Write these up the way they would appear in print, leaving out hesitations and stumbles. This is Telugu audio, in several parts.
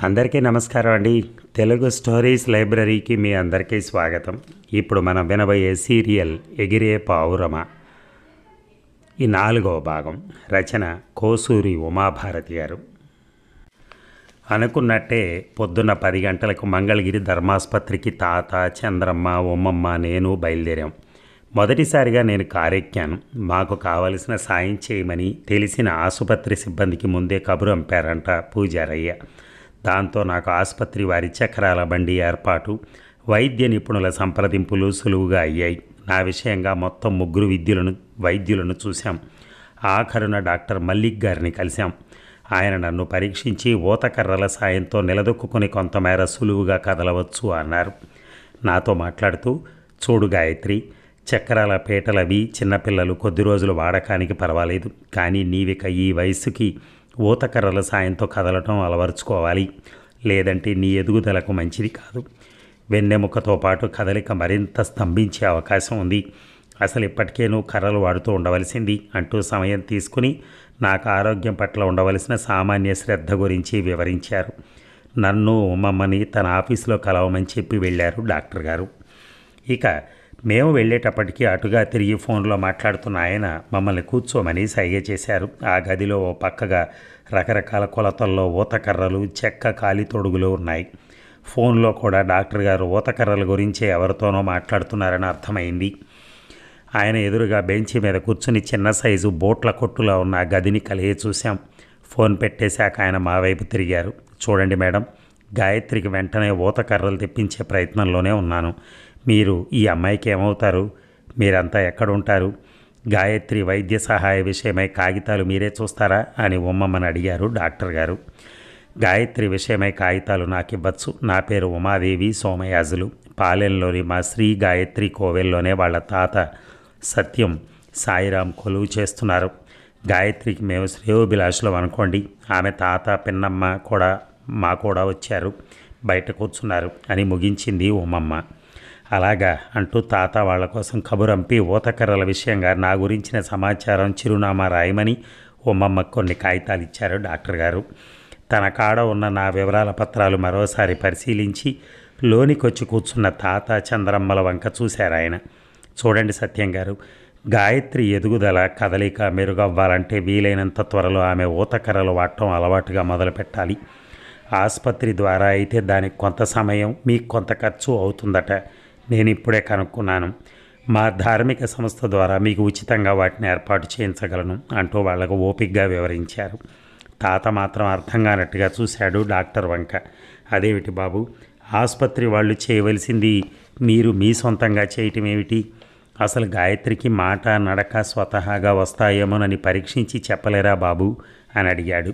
అందరికీ నమస్కారం అండి. తెలుగు స్టోరీస్ లైబ్రరీకి మీ అందరికీ స్వాగతం. ఇప్పుడు మనం వినబోయే సీరియల్ ఎగిరే పావురమ. ఈ 4వ భాగం. రచన కోసూరి ఉమాభారతి గారు. అనుకున్నట్టే పొద్దున్న 10 గంటలకు మంగళగిరి ధర్మాసుపత్రికి తాత, చంద్రమ్మ, ఉమ్మమ్మ, నేను బయలుదేరాం. మొదటిసారిగా నేను కారెక్కాను. మాకు కావలసిన సాయం చేయమని తెలిసిన ఆసుపత్రి సిబ్బందికి ముందే కబురు అంపారంట పూజారయ్య. దాంతో నాకు ఆసుపత్రి వారి చక్రాల బండి ఏర్పాటు, వైద్య నిపుణుల సంప్రదింపులు సులువుగా అయ్యాయి. నా విషయంగా మొత్తం 3 వైద్యులను చూశాం. ఆఖరున డాక్టర్ మల్లిక్ గారిని కలిశాం. ఆయన నన్ను పరీక్షించి ఊతకర్రల సాయంతో నిలదొక్కుని కొంతమేర సులువుగా కదలవచ్చు అన్నారు. నాతో మాట్లాడుతూ, చూడు గాయత్రి, చక్రాల పీటలవి చిన్నపిల్లలు కొద్ది రోజులు వాడకానికి పర్వాలేదు, కానీ నీవిక ఈ వయసుకి ఊతకర్రల సాయంతో కదలటం అలవరుచుకోవాలి, లేదంటే నీ ఎదుగుదలకు మంచిది కాదు. వెన్నెముకతో పాటు కదలిక మరింత స్తంభించే అవకాశం ఉంది. అసలు ఇప్పటికే నువ్వు కర్రలు వాడుతూ ఉండవలసింది అంటూ సమయం తీసుకుని నాకు ఆరోగ్యం పట్ల ఉండవలసిన సామాన్య శ్రద్ధ గురించి వివరించారు. నన్ను ఉమ్మమ్మని తన ఆఫీసులో కలవమని చెప్పి వెళ్ళారు డాక్టర్ గారు. ఇక మేము వెళ్ళేటప్పటికీ అటుగా తిరిగి ఫోన్లో మాట్లాడుతున్న ఆయన మమ్మల్ని కూర్చోమని సైగ చేశారు. ఆ గదిలో ఓ పక్కగా రకరకాల కొలతల్లో ఊతకర్రలు, చెక్క కాలి తొడుగులు ఉన్నాయి. ఫోన్లో కూడా డాక్టర్ గారు ఊతకర్రల గురించి ఎవరితోనో మాట్లాడుతున్నారని అర్థమైంది. ఆయన ఎదురుగా బెంచి మీద కూర్చుని చిన్న సైజు బోట్ల కొట్టులా ఉన్న ఆ గదిని కలిగి చూశాం. ఫోన్ పెట్టేశాక ఆయన మా వైపు తిరిగారు. చూడండి మేడం, గాయత్రికి వెంటనే ఊతకర్రలు తెప్పించే ప్రయత్నంలోనే ఉన్నాను. మీరు ఈ అమ్మాయికి ఏమవుతారు? మీరంతా ఎక్కడుంటారు? గాయత్రి వైద్య సహాయ విషయమై కాగితాలు మీరే చూస్తారా అని ఉమ్మమ్మని అడిగారు డాక్టర్ గారు. గాయత్రి విషయమై కాగితాలు నాకు ఇవ్వచ్చు. నా పేరు ఉమాదేవి సోమయాజులు. పాలెంలోని మా శ్రీ గాయత్రి కోవెల్లోనే వాళ్ళ తాత సత్యం సాయిరాం కొలువు చేస్తున్నారు. గాయత్రికి మేము శ్రేయోభిలాషులం అనుకోండి. ఆమె తాత, పిన్నమ్మ కూడా కూడా వచ్చారు, బయట కూర్చున్నారు అని ముగించింది ఉమ్మమ్మ. అలాగా అంటూ తాత వాళ్ళ కోసం కబురంపి ఊతకర్రల విషయంగా నా గురించిన సమాచారం, చిరునామా రాయమని ఉమ్మమ్మకు కొన్ని కాగితాలు ఇచ్చారు డాక్టర్ గారు. తన కాడ ఉన్న నా వివరాల పత్రాలు మరోసారి పరిశీలించి లోనికొచ్చి కూర్చున్న తాత, చంద్రమ్మల వంక చూశారు ఆయన. చూడండి సత్యం గారు, గాయత్రి ఎదుగుదల, కదలిక మెరుగవ్వాలంటే వీలైనంత త్వరలో ఆమె ఊతకర్రలు వాడటం అలవాటుగా మొదలుపెట్టాలి. ఆసుపత్రి ద్వారా అయితే దానికి కొంత సమయం, మీకు కొంత ఖర్చు అవుతుందట. నేను ఇప్పుడే కనుక్కున్నాను. మా ధార్మిక సంస్థ ద్వారా మీకు ఉచితంగా వాటిని ఏర్పాటు చేయించగలను అంటూ వాళ్లకు ఓపికగా వివరించారు. తాత మాత్రం అర్థం కానట్టుగా చూశాడు డాక్టర్ వంక. అదేమిటి బాబు, ఆసుపత్రి వాళ్ళు చేయవలసింది మీరు మీ సొంతంగా చేయటం ఏమిటి? అసలు గాయత్రికి మాట, నడక స్వతహాగా వస్తాయేమోనని పరీక్షించి చెప్పలేరా బాబు అని అడిగాడు.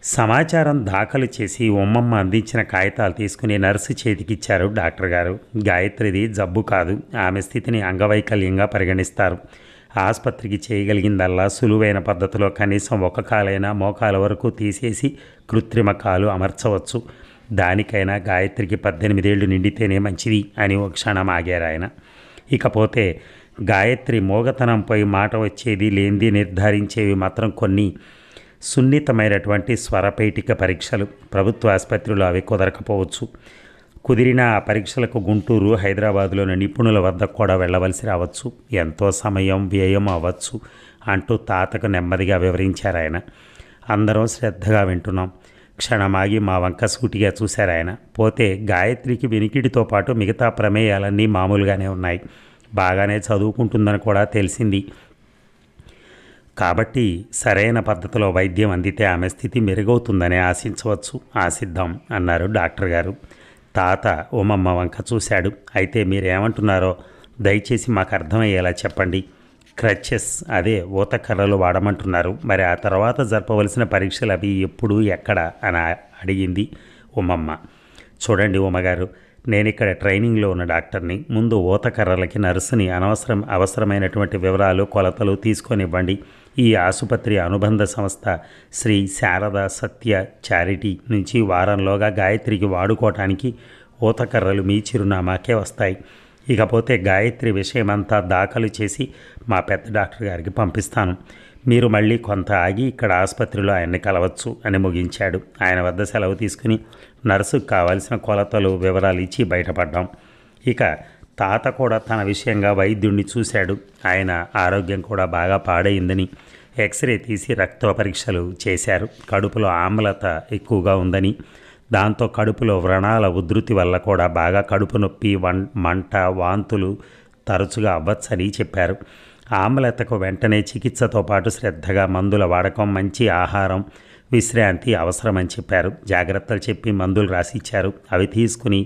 సమాచారం దాఖలు చేసి ఉమ్మమ్మ అందించిన కాగితాలు తీసుకుని నర్సు చేతికిచ్చారు డాక్టర్ గారు. గాయత్రిది జబ్బు కాదు, ఆమె స్థితిని అంగవైకల్యంగా పరిగణిస్తారు. ఆసుపత్రికి చేయగలిగిందల్లా సులువైన పద్ధతిలో కనీసం ఒక కాలైనా మోకాల వరకు తీసేసి కృత్రిమ కాలు అమర్చవచ్చు. దానికైనా గాయత్రికి 18 ఏళ్ళు నిండితేనే మంచిది అని ఒక క్షణం ఆగారు ఆయన. ఇకపోతే గాయత్రి మోగతనంపై మాట వచ్చేది లేనిది నిర్ధారించేవి మాత్రం కొన్ని సున్నితమైనటువంటి స్వరపేటిక పరీక్షలు. ప్రభుత్వ ఆసుపత్రిలో అవి కుదరకపోవచ్చు. కుదిరిన ఆ పరీక్షలకు గుంటూరు, హైదరాబాదులోని నిపుణుల వద్ద కూడా వెళ్ళవలసి రావచ్చు. ఎంతో సమయం వ్యయం అవ్వచ్చు అంటూ తాతకు నెమ్మదిగా వివరించారు ఆయన. అందరం శ్రద్ధగా వింటున్నాం. క్షణమాగి మా వంక సూటిగా చూశారు ఆయన. పోతే గాయత్రికి వినికిడితో పాటు మిగతా ప్రమేయాలన్నీ మామూలుగానే ఉన్నాయి. బాగానే చదువుకుంటుందని కూడా తెలిసింది. కాబట్టి సరైన పద్ధతిలో వైద్యం అందితే ఆమె స్థితి మెరుగవుతుందని ఆశిద్దాం అన్నారు డాక్టర్ గారు. తాత ఉమ్మమ్మ వంక చూశాడు. అయితే మీరేమంటున్నారో దయచేసి మాకు అర్థమయ్యేలా చెప్పండి. క్రచెస్, అదే ఊతకర్రలు వాడమంటున్నారు. మరి ఆ తర్వాత జరపవలసిన పరీక్షలు అవి ఎప్పుడు, ఎక్కడ అని అడిగింది ఉమ్మమ్మ. చూడండి ఉమ్మగారు, నేను ఇక్కడ ట్రైనింగ్లో ఉన్న డాక్టర్ని. ముందు ఊతకర్రలకి నర్సుని అవసరమైనటువంటి వివరాలు, కొలతలు తీసుకొనివ్వండి. ఈ ఆసుపత్రి అనుబంధ సంస్థ శ్రీ శారదా సత్య చారిటీ నుంచి వారంలోగా గాయత్రికి వాడుకోవటానికి ఊతకర్రలు మీ చిరునామాకే వస్తాయి. ఇకపోతే గాయత్రి విషయమంతా దాఖలు చేసి మా పెద్ద డాక్టర్ గారికి పంపిస్తాను. మీరు మళ్ళీ కొంత ఆగి ఇక్కడ ఆసుపత్రిలో ఆయన్ని కలవచ్చు అని ముగించాడు. ఆయన వద్ద సెలవు తీసుకుని నర్సుకు కావాల్సిన కొలతలు వివరాలు ఇచ్చి బయటపడ్డాం. ఇక తాత కూడా తన విషయంగా వైద్యుడిని చూశాడు. ఆయన ఆరోగ్యం కూడా బాగా పాడైందని ఎక్స్రే తీసి రక్త పరీక్షలు చేశారు. కడుపులో ఆమ్లత ఎక్కువగా ఉందని, దాంతో కడుపులో వ్రణాల ఉధృతి వల్ల కూడా బాగా కడుపు నొప్పి, మంట, వాంతులు తరచుగా అవ్వచ్చని చెప్పారు. ఆమ్లతకు వెంటనే చికిత్సతో పాటు శ్రద్ధగా మందుల వాడకం, మంచి ఆహారం, విశ్రాంతి అవసరమని చెప్పారు. జాగ్రత్తలు చెప్పి మందులు రాసిచ్చారు. అవి తీసుకుని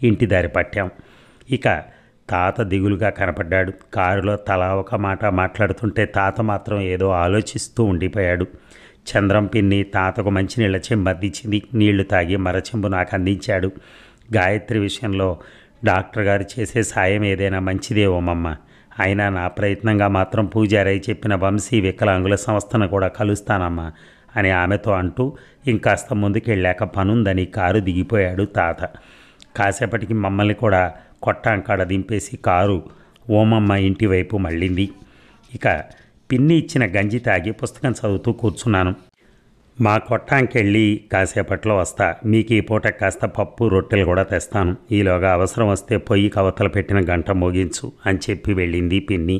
ఇంటి దారి పట్టాం. ఇక తాత దిగులుగా కనపడ్డాడు. కారులో తలా ఒక మాట మాట్లాడుతుంటే తాత మాత్రం ఏదో ఆలోచిస్తూ ఉండిపోయాడు. చంద్రం పిన్ని తాతకు మంచినీళ్ళ చెంబు అందించింది. నీళ్లు తాగి మరచెంబు నాకు అందించాడు. గాయత్రి విషయంలో డాక్టర్ గారు చేసే సాయం ఏదైనా మంచిదేమోమమ్మ. అయినా నా ప్రయత్నంగా మాత్రం పూజారయ్య చెప్పిన వంశీ వికలాంగుల సంస్థను కూడా కలుస్తానమ్మా అని ఆమెతో అంటూ ఇంకాస్త ముందుకెళ్ళాక పనుందని కారు దిగిపోయాడు తాత. కాసేపటికి మమ్మల్ని కూడా కొట్టాంకాడ దింపేసి కారు ఓమమ్మ ఇంటి వైపు మళ్ళింది. ఇక పిన్ని ఇచ్చిన గంజి తాగి పుస్తకం చదువుతూ కూర్చున్నాను. మా కొట్టాంకెళ్ళి కాసేపట్లో వస్తా. మీకు ఈ పూట కాస్త పప్పు రొట్టెలు కూడా తెస్తాను. ఈలోగా అవసరం వస్తే పొయ్యి కవతల పెట్టిన గంట మోగించు అని చెప్పి వెళ్ళింది పిన్ని.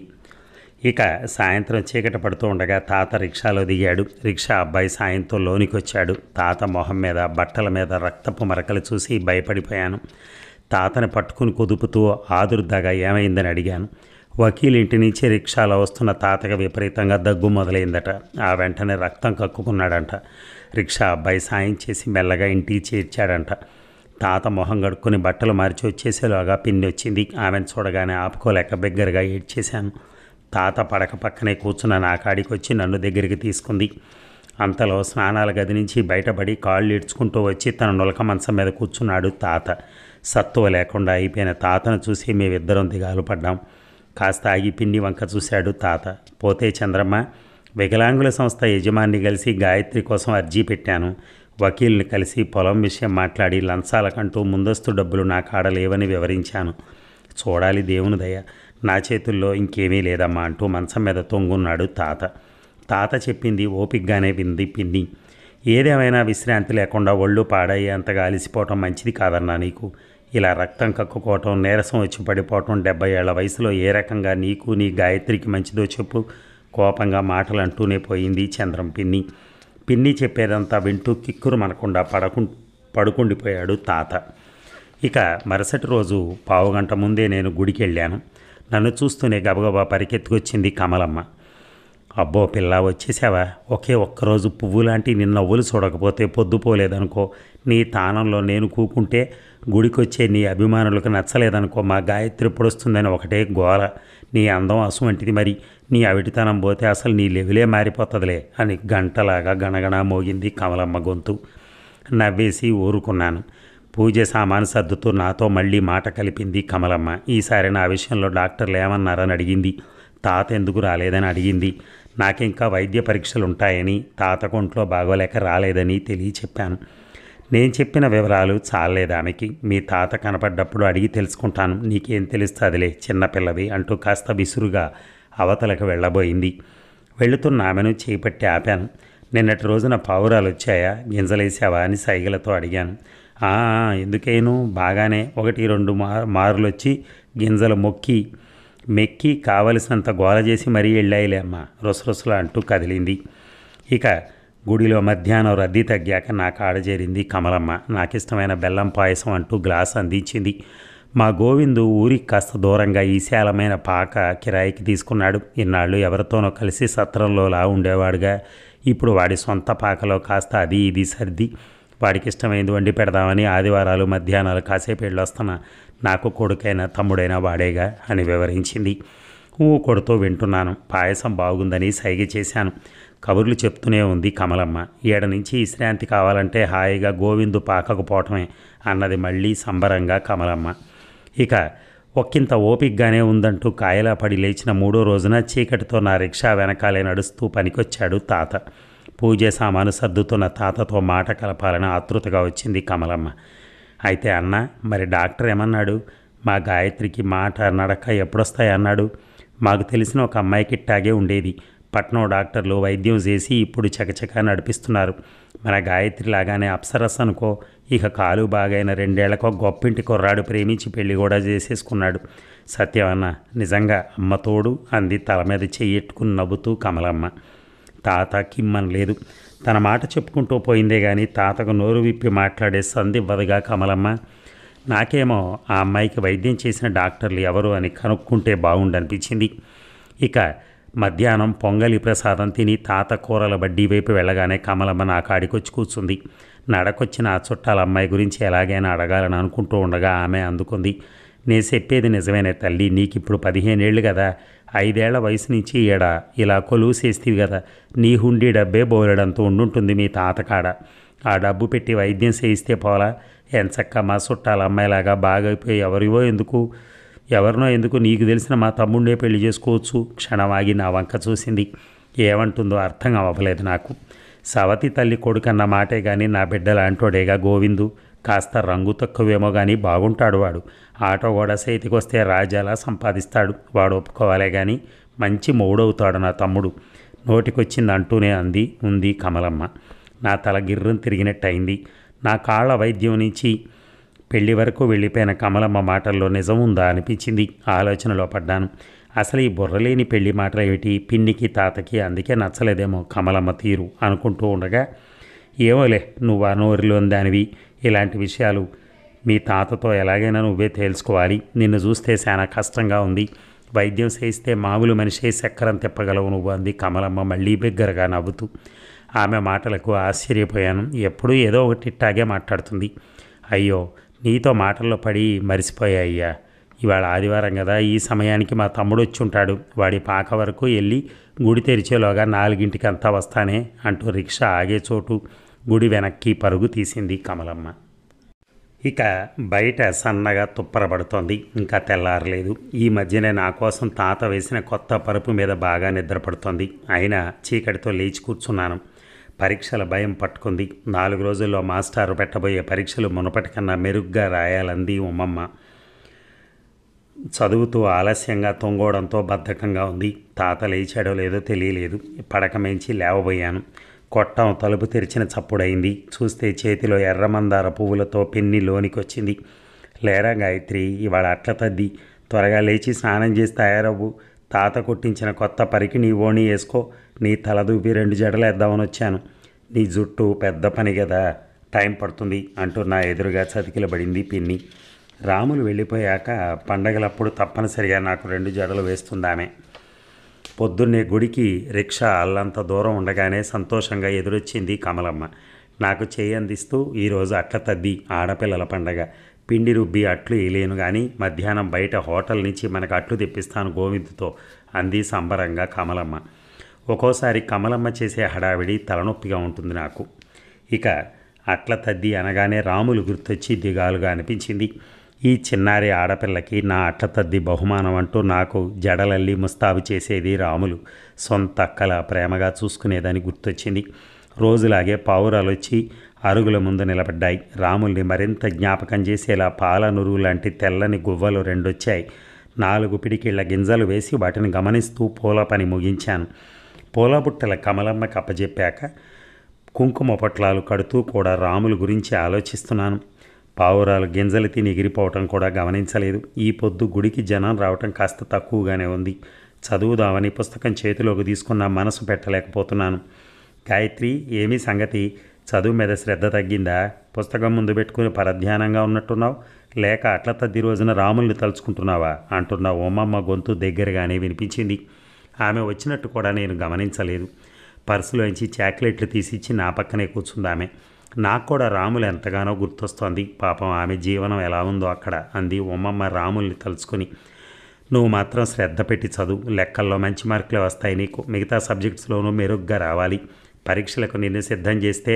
ఇక సాయంత్రం చీకటి పడుతూ ఉండగా తాత రిక్షాలో దిగాడు. రిక్షా అబ్బాయి సాయంతో లోనికి వచ్చాడు. తాత మొహం మీద, బట్టల మీద రక్తపు మరకలు చూసి భయపడిపోయాను. తాతని పట్టుకుని కుదుపుతూ ఆదుర్దాగా ఏమైందని అడిగాను. వకీల్ ఇంటి నుంచి రిక్షాలో వస్తున్న తాతగా విపరీతంగా దగ్గు మొదలైందట. ఆ వెంటనే రక్తం కక్కుకున్నాడంట. రిక్షా అబ్బాయి సాయం చేసి మెల్లగా ఇంటికి చేర్చాడంట. తాత మొహం కడుక్కొని బట్టలు మార్చి వచ్చేసేలోగా పిన్ని వచ్చింది. ఆమెను చూడగానే ఆపుకోలేక బిగ్గరగా ఏడ్చేశాను. తాత పడక పక్కనే కూర్చున్న నా కాడికి వచ్చి నన్ను దగ్గరికి తీసుకుంది. అంతలో స్నానాల గది నుంచి బయటపడి కాళ్ళు ఈడ్చుకుంటూ వచ్చి తన నులక మంచం మీద కూర్చున్నాడు తాత. సత్తువ లేకుండా అయిపోయిన తాతను చూసి మేమిద్దరం దిగాలు పడ్డాం. కాస్త ఆగి పిన్ని వంక చూశాడు తాత. పోతే చంద్రమ్మ, వికలాంగుల సంస్థ యజమాని కలిసి గాయత్రి కోసం అర్జీ పెట్టాను. వకీల్ని కలిసి పొలం విషయం మాట్లాడి లంచాలకంటూ ముందస్తు డబ్బులు నా కాడ లేవని వివరించాను. చూడాలి దేవుని దయ, నా చేతుల్లో ఇంకేమీ లేదమ్మా అంటూ మంచం మీద తొంగున్నాడు తాత. తాత చెప్పింది ఓపికగానే వింది పిన్ని. ఏదేమైనా విశ్రాంతి లేకుండా ఒళ్ళు పాడయ్యి అంతగా అలిసిపోవటం మంచిది కాదన్నా నీకు. ఇలా రక్తం కక్కుకోవటం, నీరసం వచ్చి పడిపోవటం 70 ఏళ్ల వయసులో ఏ రకంగా నీకు నీ గాయత్రికి మంచిదో చెప్పు. కోపంగా మాటలు అంటూనే పోయింది చంద్రం పిన్ని. పిన్ని చెప్పేదంతా వింటూ కిక్కురు మనకుండా పడుకుండిపోయాడు తాత. ఇక మరుసటి రోజు పావుగంట ముందే నేను గుడికి వెళ్ళాను. నన్ను చూస్తూనే గబగబా పరికెత్తుకొచ్చింది కమలమ్మ. అబ్బో పిల్ల వచ్చేసావా? ఒక్కరోజు పువ్వు లాంటి నిన్న నవ్వులు చూడకపోతే పొద్దుపోలేదనుకో. నీ తానంలో నేను కూకుంటే గుడికొచ్చే నీ అభిమానులకు నచ్చలేదనుకో. మా గాయత్రి పొడుస్తుందని ఒకటే గోల. నీ అందం అసువంటిది, మరి నీ అవిటితనం పోతే అసలు నీ లెవెలే మారిపోతుందిలే అని గంటలాగా గణగణ మోగింది కమలమ్మ గొంతు. నవ్వేసి ఊరుకున్నాను. పూజ సామాను సర్దుతూ నాతో మళ్ళీ మాట కలిపింది కమలమ్మ. ఈసారి నా విషయంలో డాక్టర్లు ఏమన్నారని అడిగింది. తాత ఎందుకు రాలేదని అడిగింది. నాకింకా వైద్య పరీక్షలు ఉంటాయని, తాత కొంట్లో బాగోలేక రాలేదని చెప్పాను. నేను చెప్పిన వివరాలు చాలేదా ఆమెకి? మీ తాత కనపడ్డప్పుడు అడిగి తెలుసుకుంటాను, నీకేం తెలుస్తుందిలే చిన్నపిల్లవి అంటూ కాస్త విసురుగా అవతలకు వెళ్ళబోయింది. వెళుతున్న ఆమెను చేపట్టి ఆపాను. నిన్నటి రోజున పావురాలు వచ్చాయా, గింజలేసావా అని సైగలతో అడిగాను. ఎందుకైనా బాగానే 1-2 మారులు వచ్చి గింజలు మెక్కి కావలసినంత గోల చేసి మరీ వెళ్ళాయిలే అమ్మ, రొసరొసలు అంటూ కదిలింది. ఇక గుడిలో మధ్యాహ్నం రద్దీ తగ్గాక నా కాడ చేరింది కమలమ్మ. నాకిష్టమైన బెల్లం పాయసం అంటూ గ్లాస్ అందించింది. మా గోవిందు ఊరికి కాస్త దూరంగా ఈశాలమైన పాక కిరాయికి తీసుకున్నాడు. ఇన్నాళ్ళు ఎవరితోనో కలిసి సత్రంలోలా ఉండేవాడుగా. ఇప్పుడు వాడి సొంత పాకలో కాస్త అది ఇది సర్ది వాడికి ఇష్టమైంది వండి పెడదామని ఆదివారాలు మధ్యాహ్నాలు కాసేపు వెళ్ళొస్తున్నా. నాకు కొడుకైనా తమ్ముడైనా వాడేగా అని వివరించింది. కొడుతూ వింటున్నాను. పాయసం బాగుందని సైగ చేశాను. కబుర్లు చెప్తూనే ఉంది కమలమ్మ. 7 నుంచి విశ్రాంతి కావాలంటే హాయిగా గోవిందు పాకకు పోవటమే అన్నది మళ్ళీ సంబరంగా కమలమ్మ. ఇక ఒక్కింత ఓపికగానే ఉందంటూ కాయలా పడి లేచిన 3వ రోజున చీకటితో నా రిక్షా వెనకాలే నడుస్తూ పనికొచ్చాడు తాత. పూజ సామాను సర్దుతున్న తాతతో మాట కలపాలని ఆతృతగా వచ్చింది కమలమ్మ. అయితే అన్న, మరి డాక్టర్ ఏమన్నాడు? మా గాయత్రికి మాట నడక ఎప్పుడొస్తాయి అన్నాడు. మాకు తెలిసిన ఒక అమ్మాయికి ఇట్టాగే ఉండేది. పట్నం డాక్టర్లు వైద్యం చేసి ఇప్పుడు చకచకా నడిపిస్తున్నారు. మన గాయత్రి లాగానే అప్సరస్ అనుకో, ఇక కాలు బాగైన 2 ఏళ్లకో గొప్పింటి కుర్రాడు ప్రేమించి పెళ్లి కూడా చేసేసుకున్నాడు. సత్యమన్న నిజంగా అమ్మ తోడు అంది తల మీద చెయ్యెట్టుకుని నవ్వుతూ కమలమ్మ. తాత కిమ్మని లేదు. తన మాట చెప్పుకుంటూ పోయిందే కానీ తాతకు నోరు విప్పి మాట్లాడే సందివ్వదుగా కమలమ్మ. నాకేమో ఆ అమ్మాయికి వైద్యం చేసిన డాక్టర్లు ఎవరు అని కనుక్కుంటే బాగుండనిపించింది. ఇక మధ్యాహ్నం పొంగలి ప్రసాదం తిని తాత కూరల బడ్డీ వైపు వెళ్ళగానే కమలమ్మ నా కాడికొచ్చి కూర్చుంది. నడకొచ్చిన ఆ చుట్టాల అమ్మాయి గురించి ఎలాగైనా అడగాలని అనుకుంటూ ఉండగా ఆమె అందుకుంది. నేను చెప్పేది నిజమేనే తల్లి, నీకిప్పుడు 15 ఏళ్ళు కదా, 5 ఏళ్ల వయసు నుంచి ఇలా కొలువు చేస్తేవి కదా, నీ హుండీ డబ్బే బోలెడంతో ఉండుంటుంది మీ తాతకాడ. ఆ డబ్బు పెట్టి వైద్యం చేయిస్తే పోలా, ఎంచక్క మా చుట్టాల అమ్మాయిలాగా బాగైపోయి ఎవరినో ఎందుకు నీకు తెలిసిన మా తమ్ముడే పెళ్లి చేసుకోవచ్చు. క్షణమాగి నా వంక చూసింది. ఏమంటుందో అర్థం అవ్వలేదు నాకు. సవతి తల్లి కొడుకన్న మాటే కానీ నా బిడ్డలాంటోడేగా గోవిందు. కాస్త రంగు తక్కువేమో కానీ బాగుంటాడు వాడు. ఆటో కూడా చేతికొస్తే రాజాలా సంపాదిస్తాడు. వాడు ఒప్పుకోవాలే కానీ మంచి మొగుడవుతాడు నా తమ్ముడు. నోటికొచ్చింది అంటూనే ఉంది కమలమ్మ. నా తల గిర్రం తిరిగినట్టు అయింది. నా కాళ్ళ వైద్యం నుంచి పెళ్లి వరకు వెళ్ళిపోయిన కమలమ్మ మాటల్లో నిజం ఉందా అనిపించింది. ఆలోచనలో పడ్డాను. అసలు ఈ బుర్రలేని పెళ్లి మాటలు ఏమిటి పిన్నికి తాతకి, అందుకే నచ్చలేదేమో కమలమ్మ తీరు అనుకుంటూ ఉండగా, ఏమోలే నువ్వు ఆ నోరిలోని దానివి, ఇలాంటి విషయాలు మీ తాతతో ఎలాగైనా నువ్వే తేల్చుకోవాలి. నిన్ను చూస్తే చాలా కష్టంగా ఉంది. వైద్యం చేయిస్తే మామూలు మనిషే చక్రం తిప్పగలవు నువ్వు అంది కమలమ్మ మళ్ళీ బిగ్గరగా నవ్వుతూ. ఆమె మాటలకు ఆశ్చర్యపోయాను. ఎప్పుడూ ఏదో ఒకటి ఇట్టాగే మాట్లాడుతుంది. అయ్యో నీతో మాటల్లో పడి మరిసిపోయా అయ్యా. ఇవాళ ఆదివారం కదా, ఈ సమయానికి మా తమ్ముడు వచ్చి ఉంటాడు. వాడి పాక వరకు వెళ్ళి గుడి తెరిచేలోగా 4ంటికి అంతా వస్తానే అంటూ రిక్షా ఆగే చోటు గుడి వెనక్కి పరుగు తీసింది కమలమ్మ. ఇక బయట సన్నగా తుప్పరపడుతోంది. ఇంకా తెల్లారలేదు. ఈ మధ్యనే నా కోసం తాత వేసిన కొత్త పరుపు మీద బాగా నిద్రపడుతోంది. అయినా చీకటితో లేచి కూర్చున్నాను. పరీక్షల భయం పట్టుకుంది. 4 రోజుల్లో మాస్టారు పెట్టబోయే పరీక్షలు మునపటి కన్నా మెరుగ్గా రాయాలంది ఉమ్మమ్మ. చదువుతూ ఆలస్యంగా తొంగోవడంతో బద్ధకంగా ఉంది. తాత లేచాడో లేదో తెలియలేదు. పడక మేంచి లేవబోయాను. కొట్టం తలుపు తెరిచిన చప్పుడైంది. చూస్తే చేతిలో ఎర్రమందార పువ్వులతో పిన్ని లోనికొచ్చింది. లేరా గాయత్రి, ఇవాళ అట్ల తద్ది, త్వరగా లేచి స్నానం చేసి తయారవ్వు. తాత కొట్టించిన కొత్త పరికి నీ ఓణి వేసుకో. నీ తలదూపి 2 జడలు వేద్దామని వచ్చాను. నీ జుట్టు పెద్ద పని కదా, టైం పడుతుంది అంటూ నా ఎదురుగా చతికిలబడింది పిన్ని. రాములు వెళ్ళిపోయాక పండగలప్పుడు తప్పనిసరిగా నాకు 2 జడలు వేస్తుందామె. పొద్దున్నే గుడికి రిక్షా అల్లంత దూరం ఉండగానే సంతోషంగా ఎదురొచ్చింది కమలమ్మ. నాకు చేయి అందిస్తూ, ఈరోజు అట్ల తద్ది, ఆడపిల్లల పండగ, పిండి రుబ్బి అట్లు వేయలేను కానీ మధ్యాహ్నం బయట హోటల్ నుంచి మనకు అట్లు తెప్పిస్తాను గోవిందుతో అంది సంబరంగా కమలమ్మ. ఒక్కోసారి కమలమ్మ చేసే హడావిడి తలనొప్పిగా ఉంటుంది నాకు. ఇక అట్ల తద్ది అనగానే రాములు గుర్తొచ్చి దిగాలుగా అనిపించింది. ఈ చిన్నారి ఆడపిల్లకి నా అట్ల తద్ది బహుమానం అంటూ నాకు జడలల్లి ముస్తాబు చేసేది రాములు. సొంత అక్కల ప్రేమగా చూసుకునేదని గుర్తొచ్చింది. రోజులాగే పావురాలు వచ్చి అరుగుల ముందు నిలబడ్డాయి. రాముల్ని మరింత జ్ఞాపకం చేసేలా పాల నురుగు లాంటి తెల్లని గువ్వలు 2 వచ్చాయి. 4 పిడికిళ్ల గింజలు వేసి వాటిని గమనిస్తూ పూల పని ముగించాను. పూల బుట్టల కమలమ్మకి అప్పజెప్పాక కుంకుమ పొట్లాలు కడుతూ కూడా రాములు గురించి ఆలోచిస్తున్నాను. పావురాలు గింజలు తిని ఎగిరిపోవటం కూడా గమనించలేదు. ఈ పొద్దు గుడికి జనం రావటం కాస్త తక్కువగానే ఉంది. చదువుదామని పుస్తకం చేతిలోకి తీసుకున్న మనసు పెట్టలేకపోతున్నాను. గాయత్రి, ఏమీ సంగతి, చదువు మీద శ్రద్ధ తగ్గిందా? పుస్తకం ముందు పెట్టుకుని పరధ్యానంగా ఉన్నట్టున్నావు. లేక అట్ల తద్ది రోజున రాముల్ని తలుచుకుంటున్నావా అంటున్న ఓమమ్మ గొంతు దగ్గరగానే వినిపించింది. ఆమె వచ్చినట్టు కూడా నేను గమనించలేదు. పర్సులోంచి చాక్లెట్లు తీసిచ్చి నా పక్కనే కూర్చుందామె. నాకు కూడా రాములు ఎంతగానో గుర్తొస్తోంది. పాపం ఆమె జీవనం ఎలా ఉందో అక్కడ అంది ఓమమ్మ రాముల్ని తలుచుకొని. నువ్వు మాత్రం శ్రద్ధ పెట్టి చదువు. లెక్కల్లో మంచి మార్కులే వస్తాయి నీకు. మిగతా సబ్జెక్ట్స్లోనూ మెరుగ్గా రావాలి. పరీక్షలకు నిన్ను సిద్ధం చేస్తే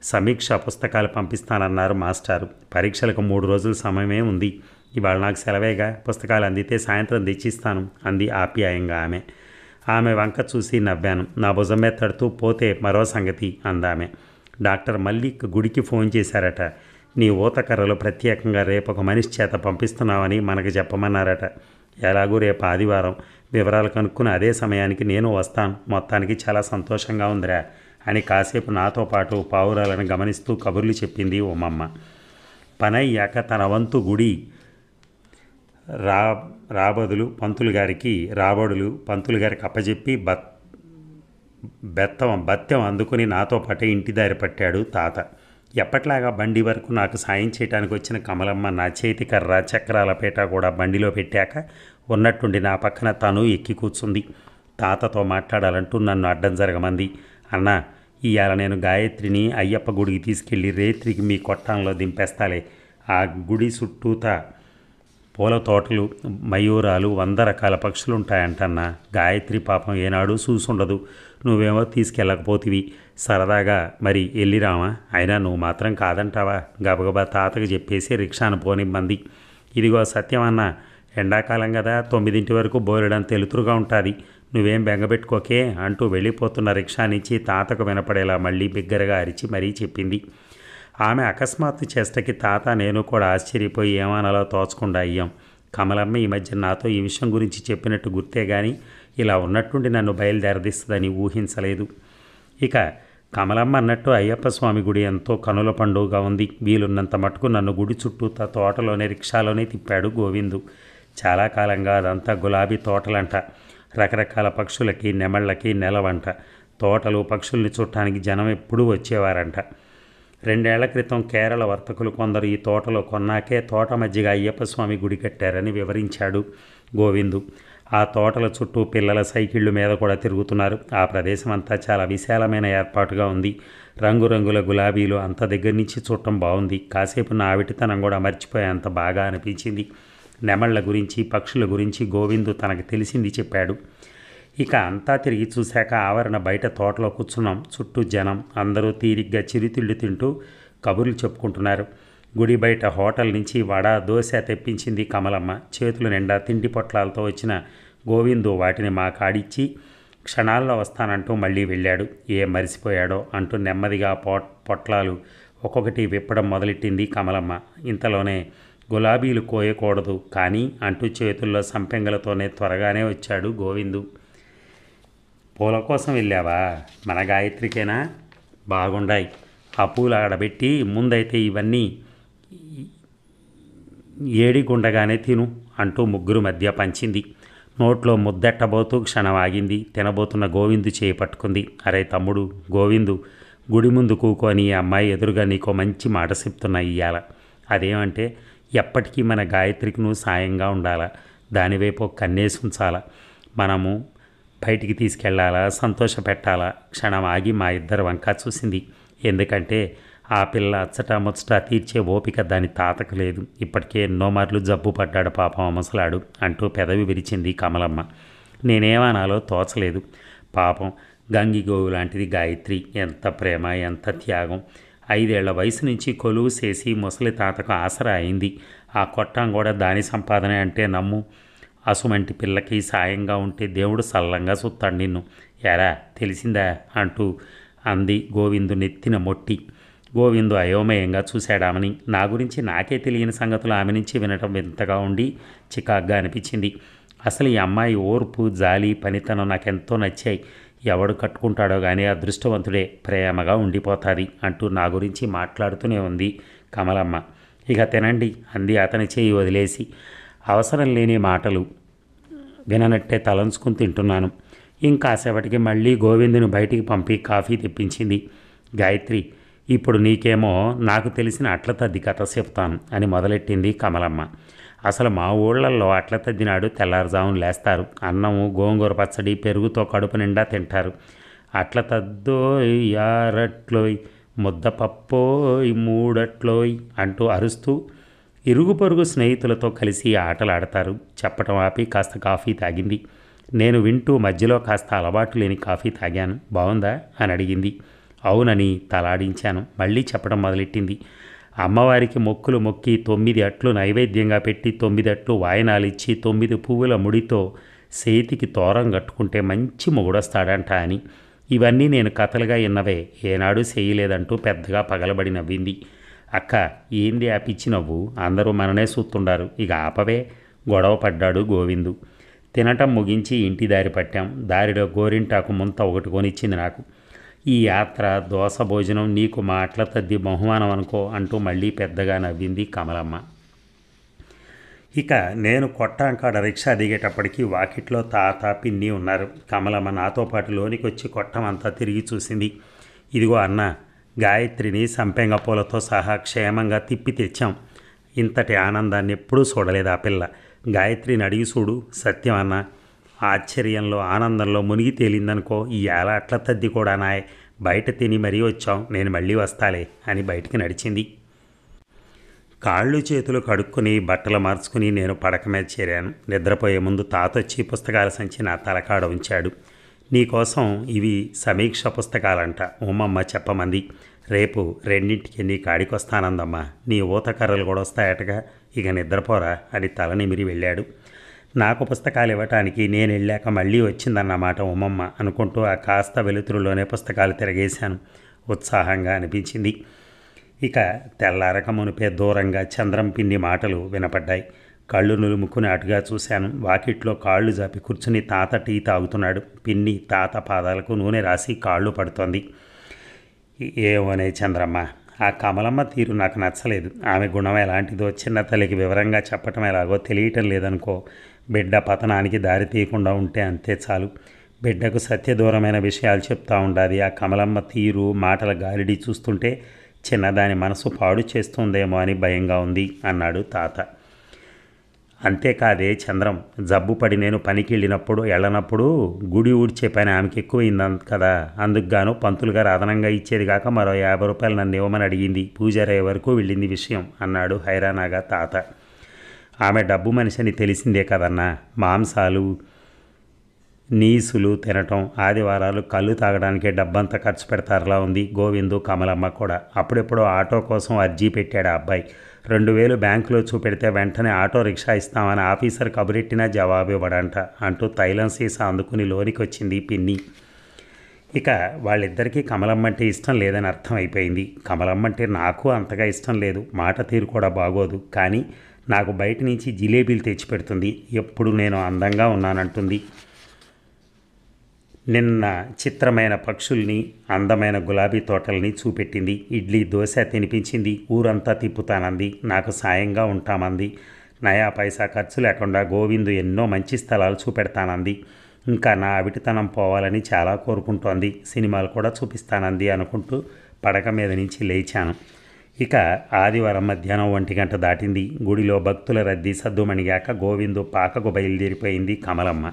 సమీక్ష పుస్తకాలు పంపిస్తానన్నారు మాస్టారు. పరీక్షలకు 3 రోజుల సమయమే ఉంది. ఇవాళ నాకు సెలవేగా, పుస్తకాలు అందితే సాయంత్రం తెచ్చిస్తాను అంది ఆప్యాయంగా ఆమె. ఆమె వంక చూసి నవ్వాను. నా భుజం మీద తడుతూ, పోతే మరో సంగతి అందామె. డాక్టర్ మల్లిక్ గుడికి ఫోన్ చేశారట. నీ ఊతకర్రలు ప్రత్యేకంగా రేపు ఒక మనిషి చేత పంపిస్తున్నామని మనకు చెప్పమన్నారట. ఎలాగూ రేపు ఆదివారం, వివరాలు కనుక్కుని అదే సమయానికి నేను వస్తాను. మొత్తానికి చాలా సంతోషంగా ఉందిరా అని కాసేపు నాతో పాటు పావురాలను గమనిస్తూ కబుర్లు చెప్పింది ఉమ్మమ్మ. పనయ్యాక తన వంతు గుడి రాబడులు పంతులు గారికి అప్పచెప్పి బత్తెం అందుకుని నాతో పాటే ఇంటి దారి పట్టాడు తాత. ఎప్పట్లాగా బండి వరకు నాకు సాయం చేయడానికి వచ్చిన కమలమ్మ నా చేతి కర్ర, చక్రాల పీట కూడా బండిలో పెట్టాక ఉన్నట్టుండి నా పక్కన తను ఎక్కి కూర్చుంది. తాతతో మాట్లాడాలంటూ నన్ను అడ్డం జరగమంది. అన్నా, ఇవాళ నేను గాయత్రిని అయ్యప్ప గుడికి తీసుకెళ్ళి రేత్రికి మీ కొట్టంలో దింపేస్తాలే. ఆ గుడి చుట్టూతా పూల తోటలు, మయూరాలు, 100 రకాల పక్షులు ఉంటాయంటన్నా. గాయత్రి పాపం ఏనాడు చూసుండదు. నువ్వేమో తీసుకెళ్ళకపోతివి. సరదాగా మరి వెళ్ళిరామా? అయినా నువ్వు మాత్రం కాదంటావా? గబగబా తాతకు చెప్పేసి రిక్షాను పోనిమ్మంది. ఇదిగో సత్యమన్నా, ఎండాకాలం కదా, 9 వరకు బోలెడంత తెలుతురుగా ఉంటుంది. నువ్వేం బెంగపెట్టుకోకే అంటూ వెళ్ళిపోతున్న రిక్షా నుంచి తాతకు వినపడేలా మళ్ళీ బిగ్గరగా అరిచి మరీ చెప్పింది. ఆమె అకస్మాత్తు చేష్టకి తాత నేను కూడా ఆశ్చర్యపోయి ఏమానాలో తోచకుండా అయ్యాం. కమలమ్మ ఈ మధ్య నాతో ఈ విషయం గురించి చెప్పినట్టు గుర్తే కానీ ఇలా ఉన్నట్టుండి నన్ను బయలుదేరదీస్తుందని ఊహించలేదు. ఇక కమలమ్మ అన్నట్టు అయ్యప్ప స్వామి గుడి ఎంతో కనుల పండుగగా ఉంది. వీలున్నంత మటుకు నన్ను గుడి చుట్టూ తోటలోనే రిక్షాలోనే తిప్పాడు గోవిందు. చాలా కాలంగా అదంతా గులాబీ తోటలంట. రకరకాల పక్షులకి, నెమళ్ళకి నెలవంట. తోటలు, పక్షుల్ని చూడటానికి జనం ఎప్పుడూ వచ్చేవారంట. 2 ఏళ్ల క్రితం కేరళ వర్తకులు కొందరు ఈ తోటలో కొన్నాకే తోట మధ్యగా అయ్యప్ప స్వామి గుడి కట్టారని వివరించాడు గోవిందు. ఆ తోటల చుట్టూ పిల్లల సైకిళ్ళు మీద కూడా తిరుగుతున్నారు. ఆ ప్రదేశం అంతా చాలా విశాలమైన ఏర్పాటుగా ఉంది. రంగురంగుల గులాబీలు అంత దగ్గర నుంచి చూడటం బాగుంది. కాసేపు నా ఆవిటితనం కూడా మర్చిపోయేంత బాగా అనిపించింది. నెమళ్ల గురించి, పక్షుల గురించి గోవిందు తనకు తెలిసింది చెప్పాడు. ఇక అంతా తిరిగి చూశాక ఆవరణ బయట తోటలో కూర్చున్నాం. చుట్టూ జనం. అందరూ తీరిగ్గా చిరుతిళ్ళు తింటూ కబుర్లు చెప్పుకుంటున్నారు. గుడి బయట హోటల్ నుంచి వడ, దోశ తెప్పించింది కమలమ్మ. చేతుల నిండా తిండి పొట్లాలతో వచ్చిన గోవిందు వాటిని మా కాడిచ్చి క్షణాల్లో వస్తానంటూ మళ్ళీ వెళ్ళాడు. ఏం మరిసిపోయాడో అంటూ నెమ్మదిగా పొట్లాలు ఒక్కొక్కటి విప్పడం మొదలెట్టింది కమలమ్మ. ఇంతలోనే గులాబీలు కోయకూడదు కానీ అంటూ చేతుల్లో సంపెంగలతోనే త్వరగానే వచ్చాడు గోవిందు. పూల కోసం వెళ్ళావా? మన గాయత్రికేనా? బాగుండాయి. ఆ పూలు ఆడబెట్టి ముందైతే ఇవన్నీ ఏడిగుండగానే తిను అంటూ ముగ్గురు మధ్య పంచింది. నోట్లో ముద్దెట్టబోతూ క్షణం ఆగింది. తినబోతున్న గోవిందు చేయి పట్టుకుంది. అరే తమ్ముడు గోవిందు, గుడి ముందు కూకొని ఈ అమ్మాయి ఎదురుగా నీకో మంచి మాట చెప్తున్నా ఇయ్యాల. అదేమంటే ఎప్పటికీ మన గాయత్రికి నువ్వు సాయంగా ఉండాలా, దానివైపు కన్నేసి ఉంచాలా, మనము బయటికి తీసుకెళ్లాలా, సంతోష పెట్టాలా. క్షణం ఆగి మా ఇద్దరు వంక చూసింది. ఎందుకంటే ఆ పిల్ల అచ్చట ముచ్చట తీర్చే ఓపిక దాని తాతకు లేదు. ఇప్పటికే ఎన్నో మార్లు జబ్బు పడ్డాడు పాపం ముసలాడు అంటూ పెదవి విరిచింది కమలమ్మ. నేనేమనాలో తోచలేదు. పాపం గంగిగోవు లాంటిది గాయత్రి. ఎంత ప్రేమ, ఎంత త్యాగం. 5 ఏళ్ల వయసు నుంచి కొలువు చేసి ముసలి తాతకు ఆసరా అయింది. ఆ కొట్టం కూడా దాని సంపాదనే అంటే నమ్ము. అసుమంటి పిల్లకి సాయంగా ఉంటే దేవుడు సల్లంగా చూస్తాడు నిన్ను. ఎరా తెలిసిందా అంటూ అంది గోవిందు నెత్తిన మొట్టి. గోవిందు అయోమయంగా చూశాడామని. నా గురించి నాకే తెలియని సంగతులు ఆమె నుంచి వినటం వింతగా ఉండి చికాగ్గా అనిపించింది. అసలు ఈ అమ్మాయి ఓర్పు, జాలి, పనితనం నాకెంతో నచ్చాయి. ఎవడు కట్టుకుంటాడో కానీ అదృష్టవంతుడే, ప్రేమగా ఉండిపోతుంది అంటూ నా గురించి మాట్లాడుతూనే ఉంది కమలమ్మ. ఇక తినండి అంది అతని చేయి వదిలేసి. అవసరం లేని మాటలు విననట్టే తలంచుకుని తింటున్నాను. ఇంకాసేపటికి మళ్ళీ గోవిందుని బయటికి పంపి కాఫీ తెప్పించింది. గాయత్రి, ఇప్పుడు నీకేమో నాకు తెలిసిన అట్ల తద్ది కథ చెప్తాను అని మొదలెట్టింది కమలమ్మ. అసలు మా ఊళ్ళల్లో అట్ల తద్దినాడు తెల్లారుజామున లేస్తారు. అన్నము, గోంగూర పచ్చడి, పెరుగుతో కడుపు నిండా తింటారు. అట్ల తద్దోయ్, యారట్లోయ్, ముద్దపప్పోయ్, మూడట్లోయ్ అంటూ అరుస్తూ ఇరుగు పొరుగు స్నేహితులతో కలిసి ఆటలాడతారు. చెప్పటం ఆపి కాస్త కాఫీ తాగింది. నేను వింటూ మధ్యలో కాస్త అలవాటు లేని కాఫీ తాగాను. బాగుందా అని అడిగింది. అవునని తలాడించాను. మళ్ళీ చెప్పడం మొదలెట్టింది. అమ్మవారికి మొక్కులు మొక్కి 9 అట్లు నైవేద్యంగా పెట్టి 9 అట్లు వాయనాలిచ్చి 9 పువ్వుల ముడితో చేతికి తోరం కట్టుకుంటే మంచి మొగుడొస్తాడంట అని. ఇవన్నీ నేను కథలుగా విన్నవే, ఏనాడు చేయలేదంటూ పెద్దగా పగలబడి నవ్వింది. అక్క, ఏంది ఆ పిచ్చి నవ్వు? అందరూ మననే చూస్తుండారు, ఇక ఆపవే. గొడవ పడ్డాడు గోవిందు. తినటం ముగించి ఇంటి దారి పట్టాం. దారిలో గోరింటాకు ముంత ఒకటి కొనిచ్చింది నాకు. ఈ యాత్ర దోస భోజనం నీకు మా అట్ల తద్ది బహుమానం అనుకో అంటూ మళ్ళీ పెద్దగా నవ్వింది కమలమ్మ. ఇక నేను కొట్టాంకాడ రిక్షా దిగేటప్పటికీ వాకిట్లో తాత పిన్ని ఉన్నారు. కమలమ్మ నాతో పాటు లోనికి వచ్చి కొట్టమంతా తిరిగి చూసింది. ఇదిగో అన్న, గాయత్రిని సంపెంగ పూలతో సహా క్షేమంగా తిప్పి తెచ్చాం. ఇంతటి ఆనందాన్ని ఎప్పుడూ చూడలేదు ఆ పిల్ల. గాయత్రిని అడిగి చూడు సత్యం అన్న. ఆశ్చర్యంలో ఆనందంలో మునిగి తేలిందనుకో. ఈ ఏళ అట్ల తద్ది కూడా నాయ్. బయట తిని మరీ వచ్చాం, నేను మళ్ళీ వస్తాలే అని బయటికి నడిచింది. కాళ్ళు చేతులు కడుక్కొని బట్టలు మార్చుకుని నేను పడక మీద చేరాను. నిద్రపోయే ముందు తాతొచ్చి పుస్తకాల సంచి నా తలకాడ ఉంచాడు. నీకోసం ఇవి సమీక్ష పుస్తకాలంట, ఉమ్మమ్మ చెప్పమంది. రేపు 2ంటికి నీ కాడికొస్తానందమ్మా. నీ ఊతకర్రలు కూడా వస్తాయటగా, ఇక నిద్రపోరా అని తల నిమిరి వెళ్ళాడు. నాకు పుస్తకాలు ఇవ్వటానికి నేను వెళ్ళాక మళ్ళీ వచ్చిందన్నమాట ఉమ్మమ్మ అనుకుంటూ ఆ కాస్త వెలుతురులోనే పుస్తకాలు తిరగేశాను. ఉత్సాహంగా అనిపించింది. ఇక తెల్లారక మునిపే దూరంగా చంద్రం పిన్ని మాటలు వినపడ్డాయి. కళ్ళు నులుముకుని అటుగా చూశాను. వాకిట్లో కాళ్ళు జాపి కూర్చుని తాత టీ తాగుతున్నాడు. పిన్ని తాత పాదాలకు నూనె రాసి కాళ్ళు పడుతోంది. ఏమోనే చంద్రమ్మ, ఆ కమలమ్మ తీరు నాకు నచ్చలేదు. ఆమె గుణం ఎలాంటిదో చిన్న తల్లికి వివరంగా చెప్పటం ఎలాగో తెలియటం లేదనుకో. బిడ్డ పతనానికి దారి తీయకుండా ఉంటే అంతే చాలు. బిడ్డకు సత్యదూరమైన విషయాలు చెప్తూ ఉండాలి. ఆ కమలమ్మ తీరు మాటల గాలిడి చూస్తుంటే చిన్నదాని మనసు పాడు చేస్తుందేమో అని భయంగా ఉంది అన్నాడు తాత. అంతేకాదే చంద్రం, జబ్బు పడి నేను పనికి వెళ్ళనప్పుడు గుడి ఊడ్చే పని ఆమెకి ఎక్కువైంది కదా. అందుకు గాను పంతులు గారు అదనంగా ఇచ్చేది కాక మరో 50 రూపాయలు నన్ను ఇవ్వమని అడిగింది. పూజారయ్య వరకు వెళ్ళింది విషయం అన్నాడు హైరానాగా తాత. ఆమె డబ్బు మనిషిని తెలిసిందే కదన్నా. మాంసాలు నీసులు తినటం, ఆదివారాలు కళ్ళు తాగడానికే డబ్బంతా ఖర్చు పెడతారులా ఉంది గోవిందు కమలమ్మ కూడా. అప్పుడెప్పుడో ఆటో కోసం అర్జీ పెట్టాడు ఆ అబ్బాయి. 2000 బ్యాంకులో చూపెడితే వెంటనే ఆటో రిక్షా ఇస్తామని ఆఫీసర్ కబురెట్టినా జవాబు ఇవ్వడంట అంటూ తైలం సీసా అందుకుని లోనికి వచ్చింది పిన్ని. ఇక వాళ్ళిద్దరికీ కమలమ్మ అంటే ఇష్టం లేదని అర్థమైపోయింది. కమలమ్మ అంటే నాకు అంతగా ఇష్టం లేదు. మాట తీరు కూడా బాగోదు. కానీ నాకు బయట నుంచి జిలేబీలు తెచ్చిపెడుతుంది. ఎప్పుడు నేను అందంగా ఉన్నానంటుంది. నిన్న చిత్రమైన పక్షుల్ని, అందమైన గులాబీ తోటల్ని చూపెట్టింది. ఇడ్లీ దోశ తినిపించింది. ఊరంతా తిప్పుతానంది. నాకు సాయంగా ఉంటామంది. నయా పైసా ఖర్చు లేకుండా గోవిందు ఎన్నో మంచి స్థలాలు చూపెడతానంది. ఇంకా నా అవిటితనం పోవాలని చాలా కోరుకుంటోంది. సినిమాలు కూడా చూపిస్తానంది అనుకుంటూ పడక మీద నుంచి లేచాను. ఇక ఆదివారం మధ్యాహ్నం 1 గంట దాటింది. గుడిలో భక్తుల రద్దీ సద్దుమణిగాక గోవిందు పాకకు బయలుదేరిపోయింది కమలమ్మ.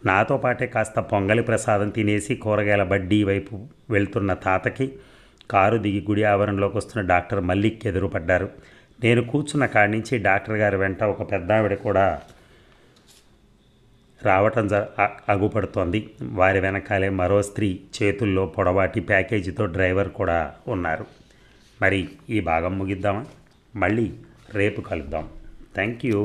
నాతో పాటే కాస్త పొంగలి ప్రసాదం తినేసి కూరగాయల బడ్డీ వైపు వెళ్తున్న తాతకి కారు దిగి గుడి ఆవరణలోకి వస్తున్న డాక్టర్ మల్లిక్ ఎదురుపడ్డారు. నేను కూర్చున్న కాడి నుంచి డాక్టర్ గారి వెంట ఒక పెద్దావిడ కూడా రావటం అగుపడుతోంది. వారి వెనకాలే మరో స్త్రీ, చేతుల్లో పొడవాటి ప్యాకేజీతో డ్రైవర్ కూడా ఉన్నారు. మరి ఈ భాగం ముగిద్దామా? మళ్ళీ రేపు కలుద్దాం. Thank you.